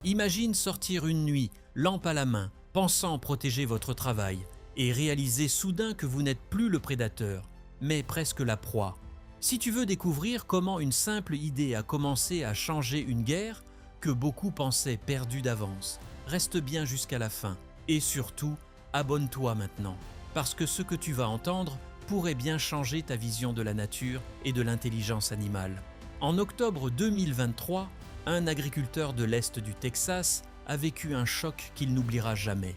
Imagine sortir une nuit, lampe à la main, pensant protéger votre travail, et réaliser soudain que vous n'êtes plus le prédateur, mais presque la proie. Si tu veux découvrir comment une simple idée a commencé à changer une guerre que beaucoup pensaient perdue d'avance, reste bien jusqu'à la fin. Et surtout, abonne-toi maintenant, parce que ce que tu vas entendre pourrait bien changer ta vision de la nature et de l'intelligence animale. En octobre 2023, un agriculteur de l'Est du Texas a vécu un choc qu'il n'oubliera jamais.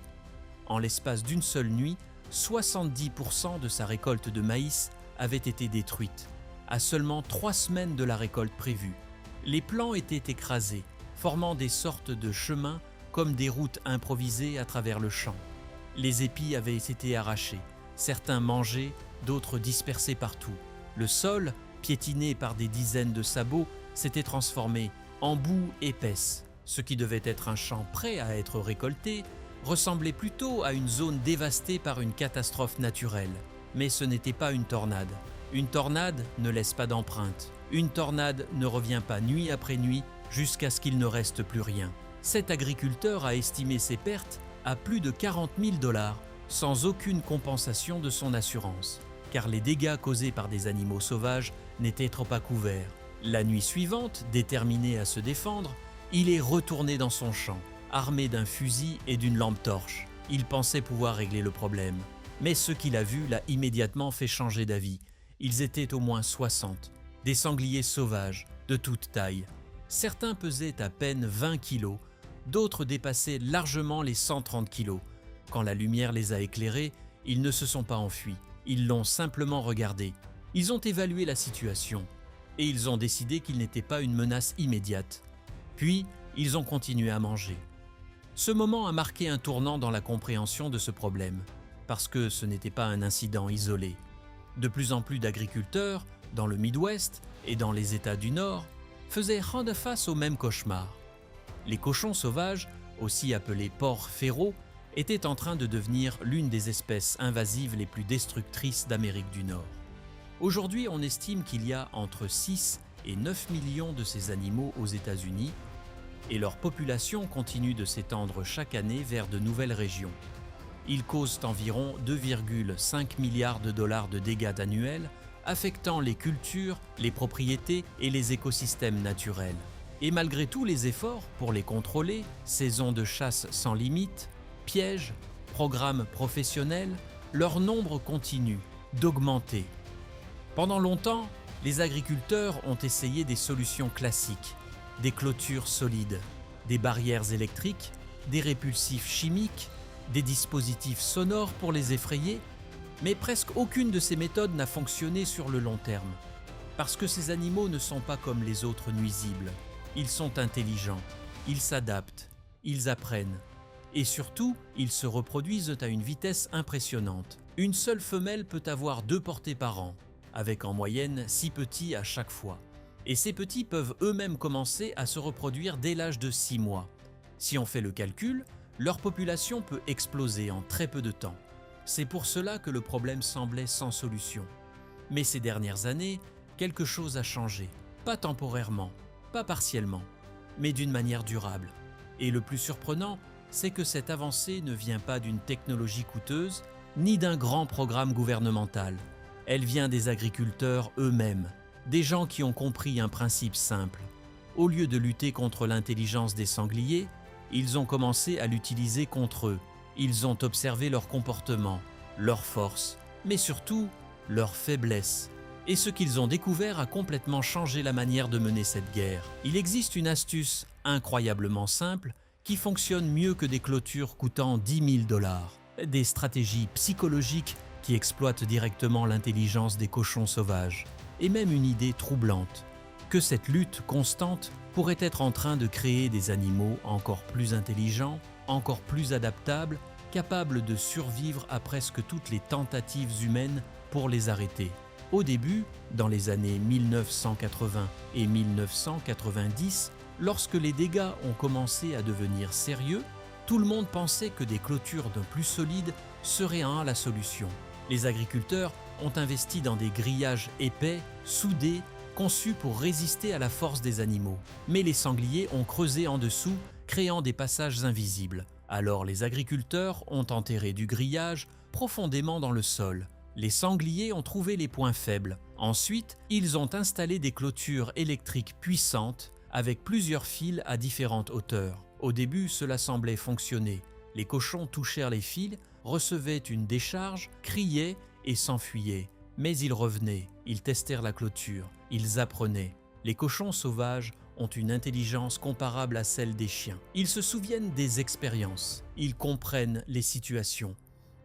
En l'espace d'une seule nuit, 70% de sa récolte de maïs avait été détruite, à seulement 3 semaines de la récolte prévue. Les plants étaient écrasés, formant des sortes de chemins comme des routes improvisées à travers le champ. Les épis avaient été arrachés, certains mangés, d'autres dispersés partout. Le sol, piétiné par des dizaines de sabots, s'était transformé en boue épaisse. Ce qui devait être un champ prêt à être récolté ressemblait plutôt à une zone dévastée par une catastrophe naturelle. Mais ce n'était pas une tornade. Une tornade ne laisse pas d'empreinte. Une tornade ne revient pas nuit après nuit jusqu'à ce qu'il ne reste plus rien. Cet agriculteur a estimé ses pertes à plus de 40 000 $, sans aucune compensation de son assurance, car les dégâts causés par des animaux sauvages n'étaient trop pas couverts. La nuit suivante, déterminé à se défendre, il est retourné dans son champ, armé d'un fusil et d'une lampe torche. Il pensait pouvoir régler le problème. Mais ce qu'il a vu l'a immédiatement fait changer d'avis. Ils étaient au moins 60, des sangliers sauvages, de toute taille. Certains pesaient à peine 20 kilos, d'autres dépassaient largement les 130 kilos. Quand la lumière les a éclairés, ils ne se sont pas enfuis, ils l'ont simplement regardé. Ils ont évalué la situation et ils ont décidé qu'il n'était pas une menace immédiate. Puis, ils ont continué à manger. Ce moment a marqué un tournant dans la compréhension de ce problème, parce que ce n'était pas un incident isolé. De plus en plus d'agriculteurs, dans le Midwest et dans les États du Nord, faisaient rendre face au même cauchemar. Les cochons sauvages, aussi appelés porcs férods, étaient en train de devenir l'une des espèces invasives les plus destructrices d'Amérique du Nord. Aujourd'hui, on estime qu'il y a entre 6 et 9 millions de ces animaux aux États-Unis, et leur population continue de s'étendre chaque année vers de nouvelles régions. Ils causent environ 2,5 milliards de dollars de dégâts annuels, affectant les cultures, les propriétés et les écosystèmes naturels. Et malgré tous les efforts pour les contrôler, saisons de chasse sans limite, pièges, programmes professionnels, leur nombre continue d'augmenter. Pendant longtemps, les agriculteurs ont essayé des solutions classiques, des clôtures solides, des barrières électriques, des répulsifs chimiques, des dispositifs sonores pour les effrayer, mais presque aucune de ces méthodes n'a fonctionné sur le long terme. Parce que ces animaux ne sont pas comme les autres nuisibles. Ils sont intelligents, ils s'adaptent, ils apprennent. Et surtout, ils se reproduisent à une vitesse impressionnante. Une seule femelle peut avoir 2 portées par an, avec en moyenne 6 petits à chaque fois. Et ces petits peuvent eux-mêmes commencer à se reproduire dès l'âge de 6 mois. Si on fait le calcul, leur population peut exploser en très peu de temps. C'est pour cela que le problème semblait sans solution. Mais ces dernières années, quelque chose a changé. Pas temporairement, pas partiellement, mais d'une manière durable. Et le plus surprenant, c'est que cette avancée ne vient pas d'une technologie coûteuse, ni d'un grand programme gouvernemental. Elle vient des agriculteurs eux-mêmes, des gens qui ont compris un principe simple. Au lieu de lutter contre l'intelligence des sangliers, ils ont commencé à l'utiliser contre eux. Ils ont observé leur comportement, leurs forces, mais surtout leurs faiblesses. Et ce qu'ils ont découvert a complètement changé la manière de mener cette guerre. Il existe une astuce incroyablement simple qui fonctionne mieux que des clôtures coûtant 10 000 $. Des stratégies psychologiques qui exploitent directement l'intelligence des cochons sauvages. Et même une idée troublante, que cette lutte constante pourrait être en train de créer des animaux encore plus intelligents, encore plus adaptables, capables de survivre à presque toutes les tentatives humaines pour les arrêter. Au début, dans les années 1980 et 1990, lorsque les dégâts ont commencé à devenir sérieux, tout le monde pensait que des clôtures d'un plus solide seraient la solution. Les agriculteurs ont investi dans des grillages épais, soudés, conçus pour résister à la force des animaux. Mais les sangliers ont creusé en dessous créant des passages invisibles. Alors les agriculteurs ont enterré du grillage profondément dans le sol. Les sangliers ont trouvé les points faibles. Ensuite, ils ont installé des clôtures électriques puissantes avec plusieurs fils à différentes hauteurs. Au début, cela semblait fonctionner. Les cochons touchèrent les fils, recevaient une décharge, criaient et s'enfuyaient. Mais ils revenaient, ils testèrent la clôture, ils apprenaient. Les cochons sauvages ont une intelligence comparable à celle des chiens. Ils se souviennent des expériences, ils comprennent les situations.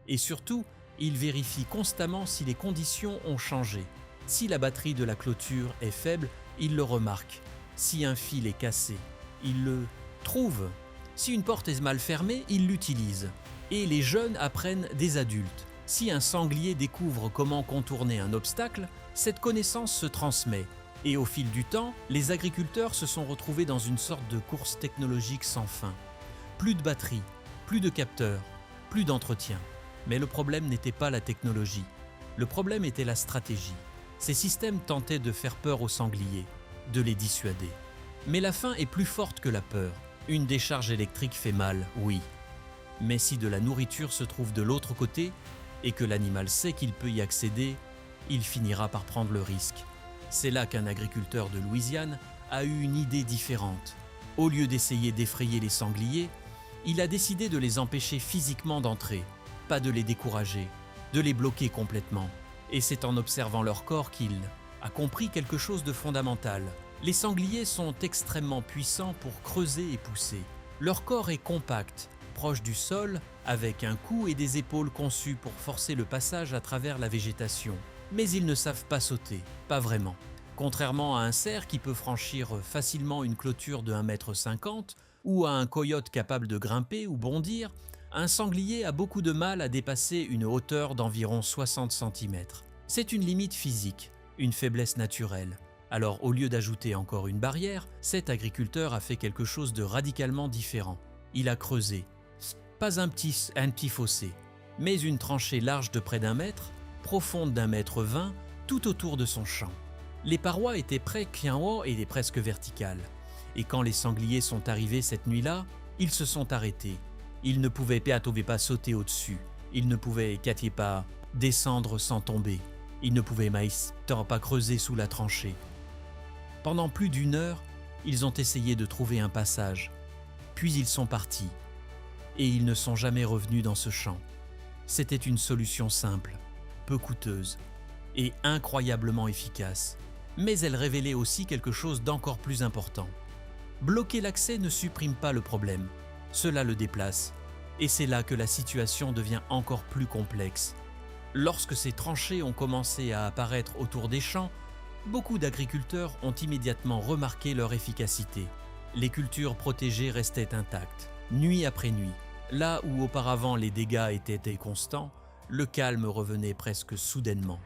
Et surtout, ils vérifient constamment si les conditions ont changé. Si la batterie de la clôture est faible, ils le remarquent. Si un fil est cassé, ils le trouvent. Si une porte est mal fermée, ils l'utilisent. Et les jeunes apprennent des adultes. Si un sanglier découvre comment contourner un obstacle, cette connaissance se transmet. Et au fil du temps, les agriculteurs se sont retrouvés dans une sorte de course technologique sans fin. Plus de batterie, plus de capteurs, plus d'entretien. Mais le problème n'était pas la technologie. Le problème était la stratégie. Ces systèmes tentaient de faire peur aux sangliers, de les dissuader. Mais la faim est plus forte que la peur. Une décharge électrique fait mal, oui. Mais si de la nourriture se trouve de l'autre côté, et que l'animal sait qu'il peut y accéder, il finira par prendre le risque. C'est là qu'un agriculteur de Louisiane a eu une idée différente. Au lieu d'essayer d'effrayer les sangliers, il a décidé de les empêcher physiquement d'entrer, pas de les décourager, de les bloquer complètement. Et c'est en observant leur corps qu'il a compris quelque chose de fondamental. Les sangliers sont extrêmement puissants pour creuser et pousser. Leur corps est compact, proche du sol, avec un cou et des épaules conçues pour forcer le passage à travers la végétation. Mais ils ne savent pas sauter, pas vraiment. Contrairement à un cerf qui peut franchir facilement une clôture de 1,50 m ou à un coyote capable de grimper ou bondir, un sanglier a beaucoup de mal à dépasser une hauteur d'environ 60 cm. C'est une limite physique, une faiblesse naturelle. Alors au lieu d'ajouter encore une barrière, cet agriculteur a fait quelque chose de radicalement différent. Il a creusé, pas un petit fossé, mais une tranchée large de près d'1 mètre, profonde d'1,20 m, tout autour de son champ. Les parois étaient presque hautes et presque verticales. Et quand les sangliers sont arrivés cette nuit-là, ils se sont arrêtés. Ils ne pouvaient pas sauter au-dessus. Ils ne pouvaient pas descendre sans tomber. Ils ne pouvaient pas creuser sous la tranchée. Pendant plus d'1 heure, ils ont essayé de trouver un passage. Puis ils sont partis. Et ils ne sont jamais revenus dans ce champ. C'était une solution simple, peu coûteuse et incroyablement efficace. Mais elle révélait aussi quelque chose d'encore plus important. Bloquer l'accès ne supprime pas le problème, cela le déplace. Et c'est là que la situation devient encore plus complexe. Lorsque ces tranchées ont commencé à apparaître autour des champs, beaucoup d'agriculteurs ont immédiatement remarqué leur efficacité. Les cultures protégées restaient intactes, nuit après nuit. Là où auparavant les dégâts étaient constants, le calme revenait presque soudainement.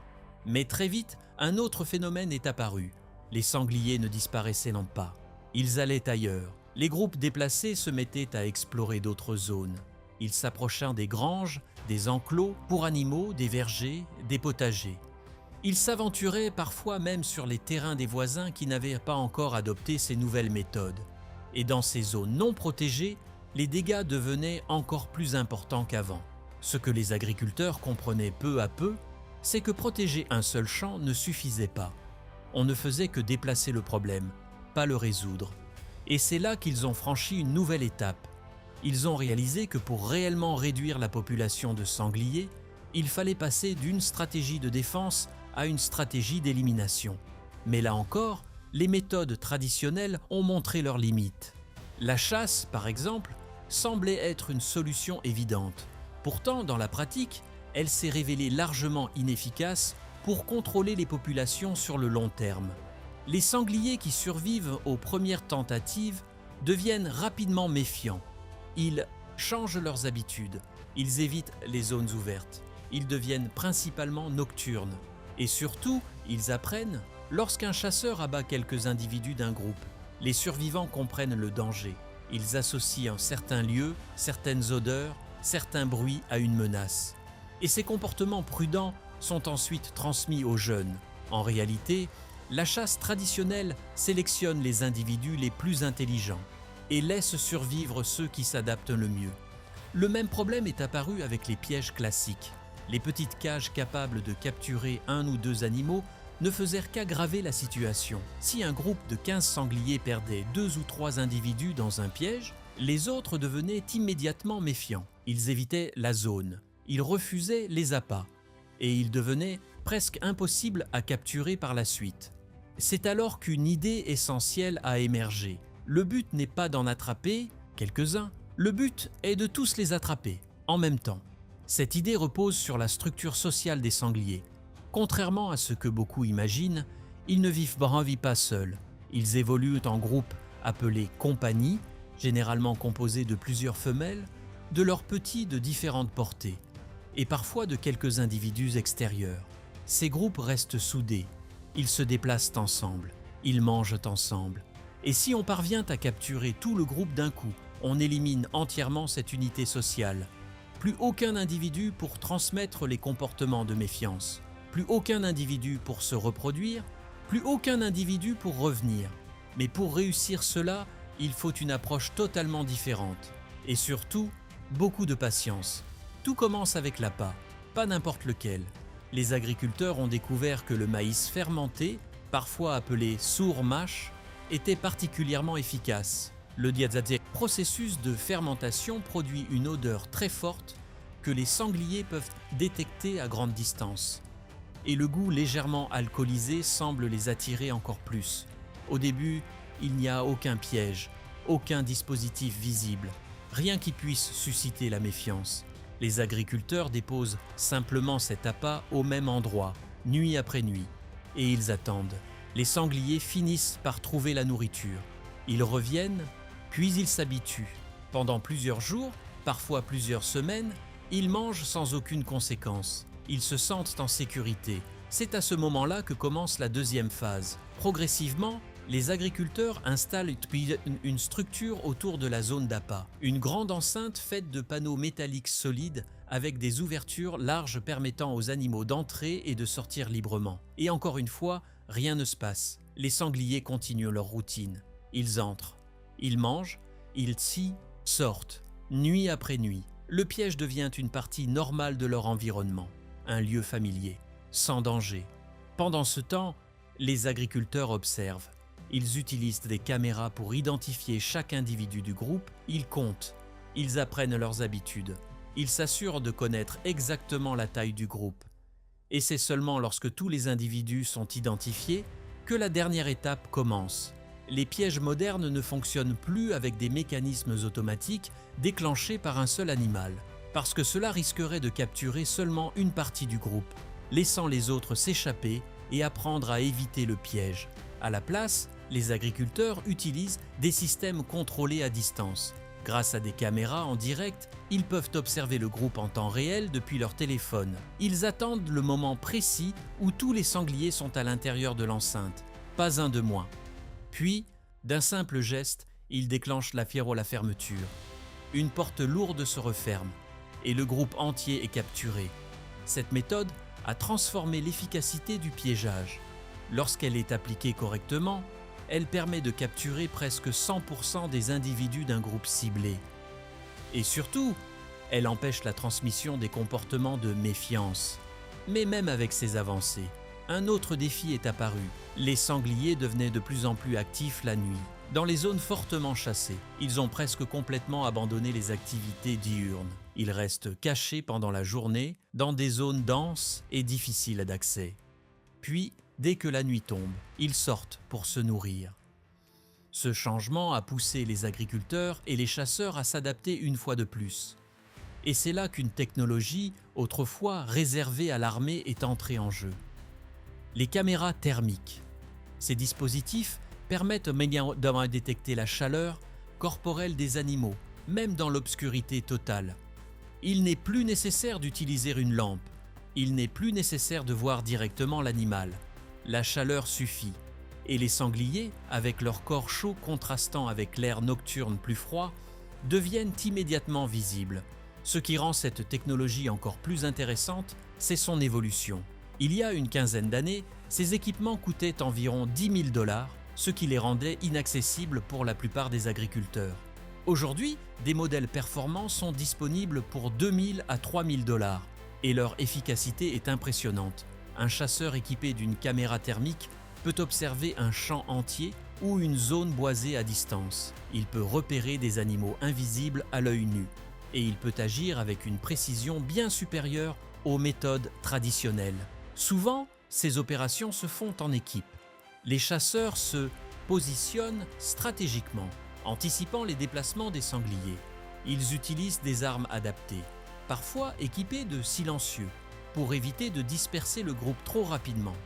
Mais très vite, un autre phénomène est apparu. Les sangliers ne disparaissaient non pas. Ils allaient ailleurs. Les groupes déplacés se mettaient à explorer d'autres zones. Ils s'approchaient des granges, des enclos pour animaux, des vergers, des potagers. Ils s'aventuraient parfois même sur les terrains des voisins qui n'avaient pas encore adopté ces nouvelles méthodes. Et dans ces zones non protégées, les dégâts devenaient encore plus importants qu'avant. Ce que les agriculteurs comprenaient peu à peu, c'est que protéger un seul champ ne suffisait pas. On ne faisait que déplacer le problème, pas le résoudre. Et c'est là qu'ils ont franchi une nouvelle étape. Ils ont réalisé que pour réellement réduire la population de sangliers, il fallait passer d'une stratégie de défense à une stratégie d'élimination. Mais là encore, les méthodes traditionnelles ont montré leurs limites. La chasse, par exemple, semblait être une solution évidente. Pourtant, dans la pratique, elle s'est révélée largement inefficace pour contrôler les populations sur le long terme. Les sangliers qui survivent aux premières tentatives deviennent rapidement méfiants. Ils changent leurs habitudes, ils évitent les zones ouvertes, ils deviennent principalement nocturnes. Et surtout, ils apprennent, lorsqu'un chasseur abat quelques individus d'un groupe, les survivants comprennent le danger. Ils associent certains lieux, certaines odeurs, certains bruits à une menace. Et ces comportements prudents sont ensuite transmis aux jeunes. En réalité, la chasse traditionnelle sélectionne les individus les plus intelligents. et laisse survivre ceux qui s'adaptent le mieux. Le même problème est apparu avec les pièges classiques. Les petites cages capables de capturer un ou deux animaux ne faisaient qu'aggraver la situation. Si un groupe de 15 sangliers perdait 2 ou 3 individus dans un piège, les autres devenaient immédiatement méfiants. Ils évitaient la zone, ils refusaient les appâts, et ils devenaient presque impossibles à capturer par la suite. C'est alors qu'une idée essentielle a émergé. Le but n'est pas d'en attraper quelques-uns, le but est de tous les attraper en même temps. Cette idée repose sur la structure sociale des sangliers. Contrairement à ce que beaucoup imaginent, ils ne vivent pas seuls. Ils évoluent en groupes appelés compagnies, généralement composés de plusieurs femelles, de leurs petits de différentes portées, et parfois de quelques individus extérieurs. Ces groupes restent soudés, ils se déplacent ensemble, ils mangent ensemble. Et si on parvient à capturer tout le groupe d'un coup, on élimine entièrement cette unité sociale. Plus aucun individu pour transmettre les comportements de méfiance. Plus aucun individu pour se reproduire, plus aucun individu pour revenir. Mais pour réussir cela, il faut une approche totalement différente. Et surtout, beaucoup de patience. Tout commence avec l'appât, pas n'importe lequel. Les agriculteurs ont découvert que le maïs fermenté, parfois appelé sourd-mâche, était particulièrement efficace. Le diazaté, processus de fermentation, produit une odeur très forte que les sangliers peuvent détecter à grande distance. Et le goût légèrement alcoolisé semble les attirer encore plus. Au début, il n'y a aucun piège, aucun dispositif visible, rien qui puisse susciter la méfiance. Les agriculteurs déposent simplement cet appât au même endroit, nuit après nuit, et ils attendent. Les sangliers finissent par trouver la nourriture. Ils reviennent, puis ils s'habituent. Pendant plusieurs jours, parfois plusieurs semaines, ils mangent sans aucune conséquence. Ils se sentent en sécurité. C'est à ce moment-là que commence la deuxième phase. Progressivement, les agriculteurs installent une structure autour de la zone d'appât. Une grande enceinte faite de panneaux métalliques solides avec des ouvertures larges permettant aux animaux d'entrer et de sortir librement. Et encore une fois, rien ne se passe. Les sangliers continuent leur routine. Ils entrent, ils mangent, ils sortent, nuit après nuit. Le piège devient une partie normale de leur environnement, un lieu familier, sans danger. Pendant ce temps, les agriculteurs observent. Ils utilisent des caméras pour identifier chaque individu du groupe, ils comptent, ils apprennent leurs habitudes, ils s'assurent de connaître exactement la taille du groupe. Et c'est seulement lorsque tous les individus sont identifiés que la dernière étape commence. Les pièges modernes ne fonctionnent plus avec des mécanismes automatiques déclenchés par un seul animal, parce que cela risquerait de capturer seulement une partie du groupe, laissant les autres s'échapper et apprendre à éviter le piège. À la place, les agriculteurs utilisent des systèmes contrôlés à distance. Grâce à des caméras en direct, ils peuvent observer le groupe en temps réel depuis leur téléphone. Ils attendent le moment précis où tous les sangliers sont à l'intérieur de l'enceinte, pas un de moins. Puis, d'un simple geste, ils déclenchent la fermeture. Une porte lourde se referme et le groupe entier est capturé. Cette méthode a transformé l'efficacité du piégeage. Lorsqu'elle est appliquée correctement, elle permet de capturer presque 100% des individus d'un groupe ciblé. Et surtout, elle empêche la transmission des comportements de méfiance. Mais même avec ces avancées, un autre défi est apparu. Les sangliers devenaient de plus en plus actifs la nuit. Dans les zones fortement chassées, ils ont presque complètement abandonné les activités diurnes. Ils restent cachés pendant la journée dans des zones denses et difficiles d'accès. Puis, dès que la nuit tombe, ils sortent pour se nourrir. Ce changement a poussé les agriculteurs et les chasseurs à s'adapter une fois de plus. Et c'est là qu'une technologie, autrefois réservée à l'armée, est entrée en jeu. Les caméras thermiques. Ces dispositifs permettent de détecter la chaleur corporelle des animaux, même dans l'obscurité totale. Il n'est plus nécessaire d'utiliser une lampe. Il n'est plus nécessaire de voir directement l'animal. La chaleur suffit. Et les sangliers, avec leur corps chaud contrastant avec l'air nocturne plus froid, deviennent immédiatement visibles. Ce qui rend cette technologie encore plus intéressante, c'est son évolution. Il y a une quinzaine d'années, ces équipements coûtaient environ $10 000 ce qui les rendait inaccessibles pour la plupart des agriculteurs. Aujourd'hui, des modèles performants sont disponibles pour 2000 à 3000 dollars et leur efficacité est impressionnante. Un chasseur équipé d'une caméra thermique peut observer un champ entier ou une zone boisée à distance. Il peut repérer des animaux invisibles à l'œil nu et il peut agir avec une précision bien supérieure aux méthodes traditionnelles. Souvent, ces opérations se font en équipe. Les chasseurs se positionnent stratégiquement, anticipant les déplacements des sangliers. Ils utilisent des armes adaptées, parfois équipées de silencieux, pour éviter de disperser le groupe trop rapidement.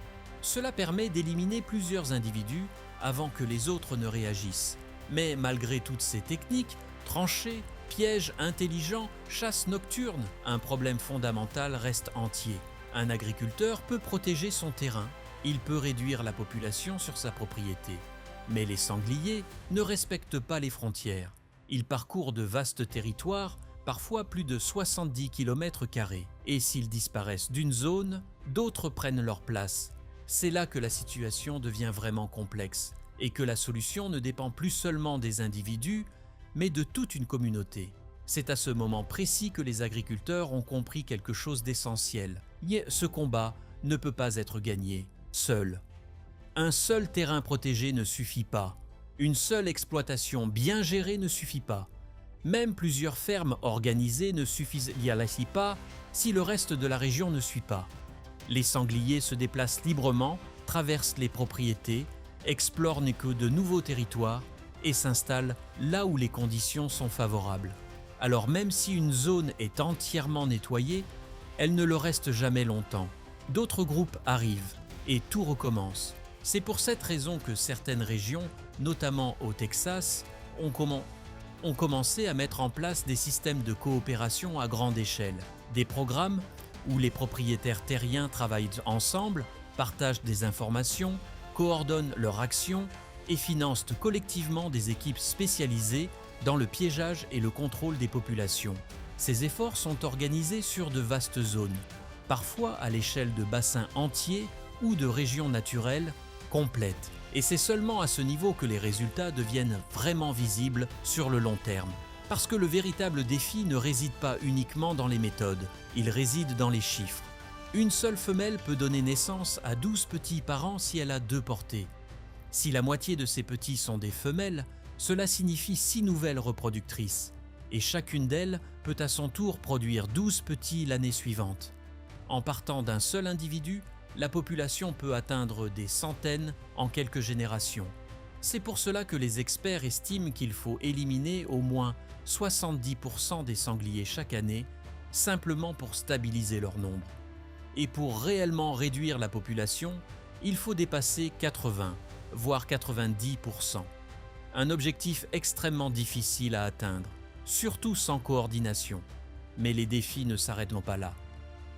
Cela permet d'éliminer plusieurs individus avant que les autres ne réagissent. Mais malgré toutes ces techniques, tranchées, pièges intelligents, chasse nocturne, un problème fondamental reste entier. Un agriculteur peut protéger son terrain, il peut réduire la population sur sa propriété. Mais les sangliers ne respectent pas les frontières. Ils parcourent de vastes territoires, parfois plus de 70 km². Et s'ils disparaissent d'une zone, d'autres prennent leur place. C'est là que la situation devient vraiment complexe et que la solution ne dépend plus seulement des individus, mais de toute une communauté. C'est à ce moment précis que les agriculteurs ont compris quelque chose d'essentiel. Ce combat ne peut pas être gagné seul. Un seul terrain protégé ne suffit pas. Une seule exploitation bien gérée ne suffit pas. Même plusieurs fermes organisées ne suffisent pas si le reste de la région ne suit pas. Les sangliers se déplacent librement, traversent les propriétés, explorent de nouveaux territoires et s'installent là où les conditions sont favorables. Alors même si une zone est entièrement nettoyée, elle ne le reste jamais longtemps. D'autres groupes arrivent et tout recommence. C'est pour cette raison que certaines régions, notamment au Texas, ont commencé à mettre en place des systèmes de coopération à grande échelle, des programmes où les propriétaires terriens travaillent ensemble, partagent des informations, coordonnent leurs actions et financent collectivement des équipes spécialisées dans le piégeage et le contrôle des populations. Ces efforts sont organisés sur de vastes zones, parfois à l'échelle de bassins entiers ou de régions naturelles complètes. Et c'est seulement à ce niveau que les résultats deviennent vraiment visibles sur le long terme. Parce que le véritable défi ne réside pas uniquement dans les méthodes, il réside dans les chiffres. Une seule femelle peut donner naissance à 12 petits par an si elle a 2 portées. Si la moitié de ces petits sont des femelles, cela signifie 6 nouvelles reproductrices. Et chacune d'elles peut à son tour produire 12 petits l'année suivante. En partant d'un seul individu, la population peut atteindre des centaines en quelques générations. C'est pour cela que les experts estiment qu'il faut éliminer au moins 70% des sangliers chaque année, simplement pour stabiliser leur nombre. Et pour réellement réduire la population, il faut dépasser 80, voire 90%. Un objectif extrêmement difficile à atteindre, surtout sans coordination. Mais les défis ne s'arrêtent pas là.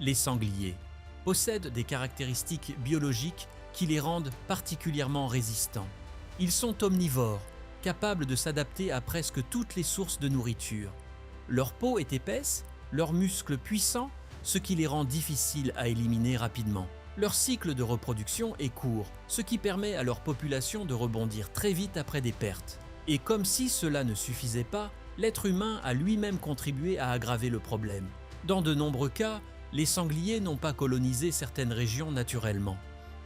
Les sangliers possèdent des caractéristiques biologiques qui les rendent particulièrement résistants. Ils sont omnivores, capables de s'adapter à presque toutes les sources de nourriture. Leur peau est épaisse, leurs muscles puissants, ce qui les rend difficiles à éliminer rapidement. Leur cycle de reproduction est court, ce qui permet à leur population de rebondir très vite après des pertes. Et comme si cela ne suffisait pas, l'être humain a lui-même contribué à aggraver le problème. Dans de nombreux cas, les sangliers n'ont pas colonisé certaines régions naturellement.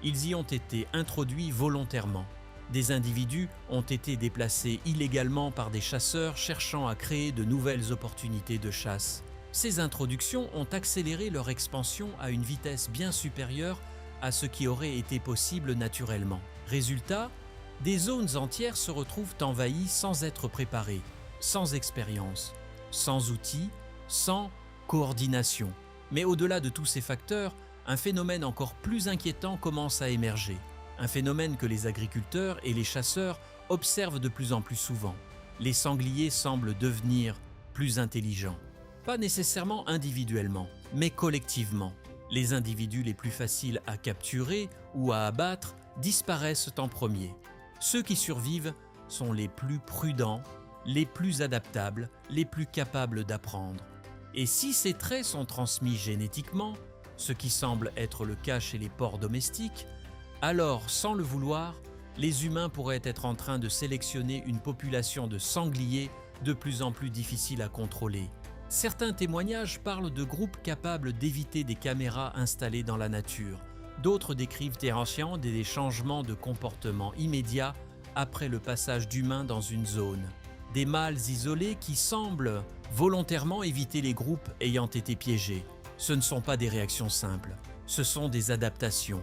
Ils y ont été introduits volontairement. Des individus ont été déplacés illégalement par des chasseurs cherchant à créer de nouvelles opportunités de chasse. Ces introductions ont accéléré leur expansion à une vitesse bien supérieure à ce qui aurait été possible naturellement. Résultat, des zones entières se retrouvent envahies sans être préparées, sans expérience, sans outils, sans coordination. Mais au-delà de tous ces facteurs, un phénomène encore plus inquiétant commence à émerger. Un phénomène que les agriculteurs et les chasseurs observent de plus en plus souvent. Les sangliers semblent devenir plus intelligents. Pas nécessairement individuellement, mais collectivement. Les individus les plus faciles à capturer ou à abattre disparaissent en premier. Ceux qui survivent sont les plus prudents, les plus adaptables, les plus capables d'apprendre. Et si ces traits sont transmis génétiquement, ce qui semble être le cas chez les porcs domestiques, alors, sans le vouloir, les humains pourraient être en train de sélectionner une population de sangliers de plus en plus difficile à contrôler. Certains témoignages parlent de groupes capables d'éviter des caméras installées dans la nature. D'autres décrivent des changements de comportement immédiats après le passage d'humains dans une zone. Des mâles isolés qui semblent volontairement éviter les groupes ayant été piégés. Ce ne sont pas des réactions simples, ce sont des adaptations.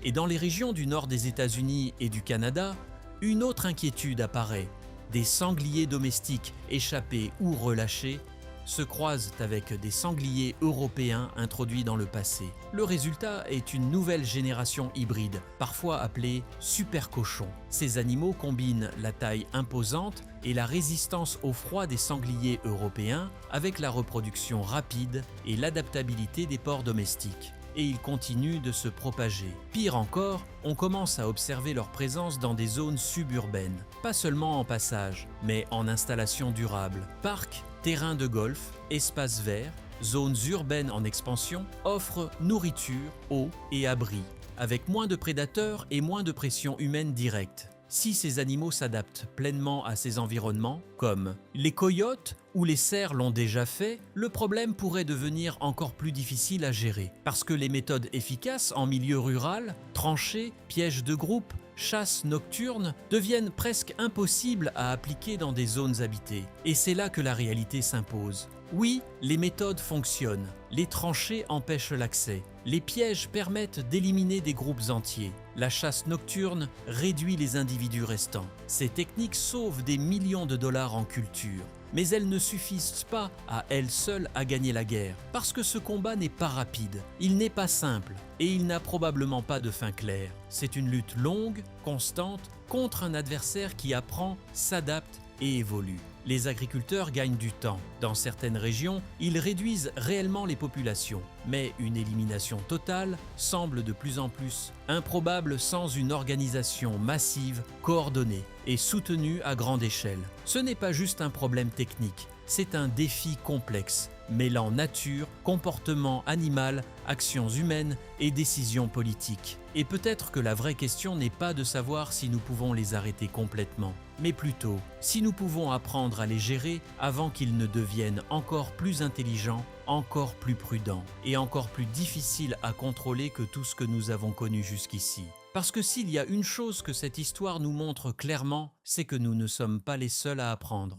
Et dans les régions du nord des États-Unis et du Canada, une autre inquiétude apparaît. Des sangliers domestiques échappés ou relâchés se croisent avec des sangliers européens introduits dans le passé. Le résultat est une nouvelle génération hybride, parfois appelée super cochon. Ces animaux combinent la taille imposante et la résistance au froid des sangliers européens avec la reproduction rapide et l'adaptabilité des porcs domestiques. Et ils continuent de se propager. Pire encore, on commence à observer leur présence dans des zones suburbaines, pas seulement en passage, mais en installation durable. Parcs, terrains de golf, espaces verts, zones urbaines en expansion offrent nourriture, eau et abri, avec moins de prédateurs et moins de pression humaine directe. Si ces animaux s'adaptent pleinement à ces environnements, comme les coyotes ou les cerfs l'ont déjà fait, le problème pourrait devenir encore plus difficile à gérer. Parce que les méthodes efficaces en milieu rural, tranchées, pièges de groupe, chasse nocturne, deviennent presque impossibles à appliquer dans des zones habitées. Et c'est là que la réalité s'impose. Oui, les méthodes fonctionnent. Les tranchées empêchent l'accès. Les pièges permettent d'éliminer des groupes entiers. La chasse nocturne réduit les individus restants. Ces techniques sauvent des millions de dollars en culture. Mais elles ne suffisent pas à elles seules à gagner la guerre, parce que ce combat n'est pas rapide, il n'est pas simple, et il n'a probablement pas de fin claire. C'est une lutte longue, constante, contre un adversaire qui apprend, s'adapte et évolue. Les agriculteurs gagnent du temps. Dans certaines régions, ils réduisent réellement les populations, mais une élimination totale semble de plus en plus improbable sans une organisation massive, coordonnée et soutenue à grande échelle. Ce n'est pas juste un problème technique, c'est un défi complexe, mêlant nature, comportement animal, actions humaines et décisions politiques. Et peut-être que la vraie question n'est pas de savoir si nous pouvons les arrêter complètement, mais plutôt si nous pouvons apprendre à les gérer avant qu'ils ne deviennent encore plus intelligents, encore plus prudents et encore plus difficiles à contrôler que tout ce que nous avons connu jusqu'ici. Parce que s'il y a une chose que cette histoire nous montre clairement, c'est que nous ne sommes pas les seuls à apprendre.